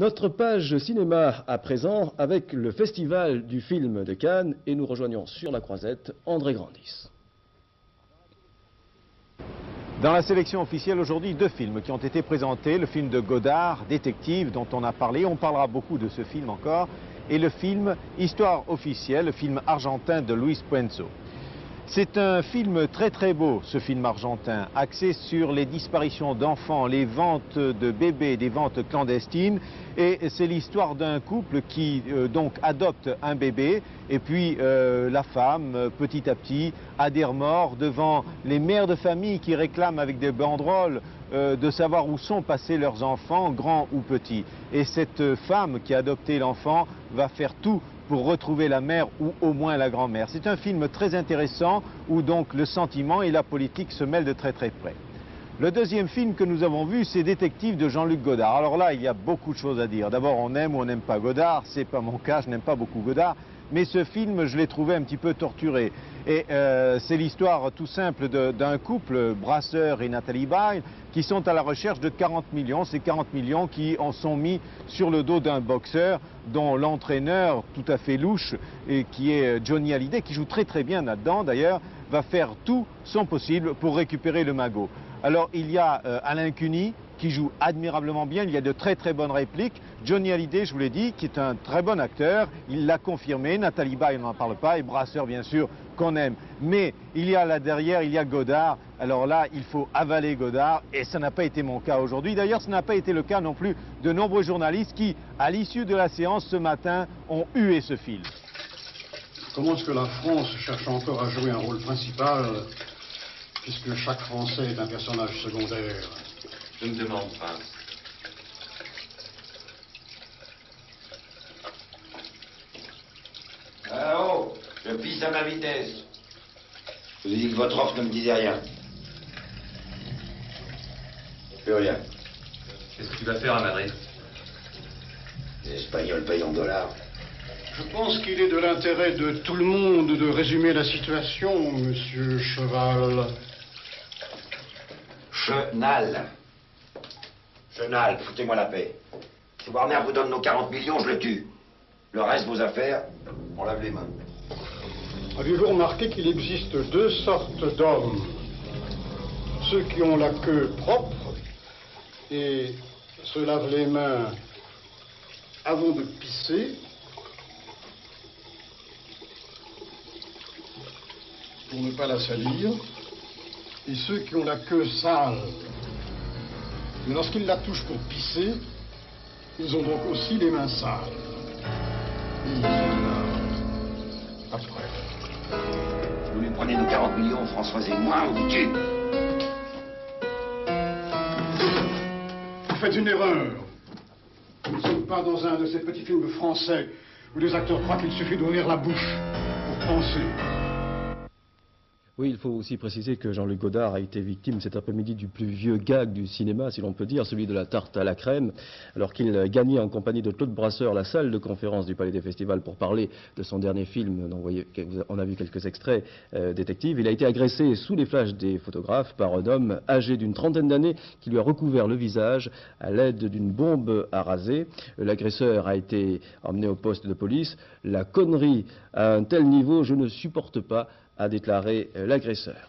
Notre page cinéma à présent avec le Festival du film de Cannes et nous rejoignons sur la croisette André Grandis. Dans la sélection officielle aujourd'hui, deux films qui ont été présentés. Le film de Godard, Détective, dont on a parlé. On parlera beaucoup de ce film encore. Et le film Histoire officielle, le film argentin de Luis Puenzo. C'est un film très très beau, ce film argentin, axé sur les disparitions d'enfants, les ventes de bébés, des ventes clandestines. Et c'est l'histoire d'un couple qui donc adopte un bébé et puis la femme, petit à petit, a des remords devant les mères de famille qui réclament avec des banderoles de savoir où sont passés leurs enfants, grands ou petits. Et cette femme qui a adopté l'enfant va faire tout pour retrouver la mère ou au moins la grand-mère. C'est un film très intéressant où donc le sentiment et la politique se mêlent de très très près. Le deuxième film que nous avons vu, c'est Détective de Jean-Luc Godard. Alors là, il y a beaucoup de choses à dire. D'abord, on aime ou on n'aime pas Godard. C'est pas mon cas, je n'aime pas beaucoup Godard. Mais ce film, je l'ai trouvé un petit peu torturé. Et c'est l'histoire tout simple d'un couple, Brasseur et Nathalie Baye, qui sont à la recherche de 40 millions. Ces 40 millions qui en sont mis sur le dos d'un boxeur dont l'entraîneur, tout à fait louche, et qui est Johnny Hallyday, qui joue très très bien là-dedans d'ailleurs, va faire tout son possible pour récupérer le magot. Alors il y a Alain Cuny qui joue admirablement bien, il y a de très très bonnes répliques. Johnny Hallyday, je vous l'ai dit, qui est un très bon acteur, il l'a confirmé. Nathalie Baye, on n'en parle pas, et Brasseur bien sûr, qu'on aime. Mais il y a là derrière, il y a Godard. Alors là, il faut avaler Godard, et ça n'a pas été mon cas aujourd'hui. D'ailleurs, ce n'a pas été le cas non plus de nombreux journalistes qui, à l'issue de la séance ce matin, ont hué ce film. Comment est-ce que la France cherche encore à jouer un rôle principal, puisque chaque Français est un personnage secondaire? Je me demande, Prince. Ah oh, je pisse à ma vitesse. Je vous ai dit que votre offre ne me disait rien. Plus rien. Qu'est-ce que tu vas faire à Madrid? Les Espagnols payent en dollars. Je pense qu'il est de l'intérêt de tout le monde de résumer la situation, monsieur Cheval. Chenal. Chenal, foutez-moi la paix. Si Warner vous donne nos 40 millions, je le tue. Le reste, vos affaires, on lave les mains. Avez-vous remarqué qu'il existe deux sortes d'hommes? Ceux qui ont la queue propre et se lavent les mains avant de pisser, pour ne pas la salir, et ceux qui ont la queue sale. Mais lorsqu'ils la touchent pour pisser, ils ont donc aussi les mains sales. Et ils sont là, après. Vous lui prenez nos 40 millions, Françoise et moi, on vous tue. Vous faites une erreur. Nous ne sommes pas dans un de ces petits films français où les acteurs croient qu'il suffit d'ouvrir la bouche pour penser. Oui, il faut aussi préciser que Jean-Luc Godard a été victime cet après-midi du plus vieux gag du cinéma, si l'on peut dire, celui de la tarte à la crème, alors qu'il gagnait en compagnie de Claude Brasseur la salle de conférence du Palais des Festivals pour parler de son dernier film, dont on a vu quelques extraits, Détective. Il a été agressé sous les flashs des photographes par un homme âgé d'une trentaine d'années qui lui a recouvert le visage à l'aide d'une bombe à raser. L'agresseur a été emmené au poste de police. La connerie à un tel niveau, je ne supporte pas, a déclaré l'agresseur.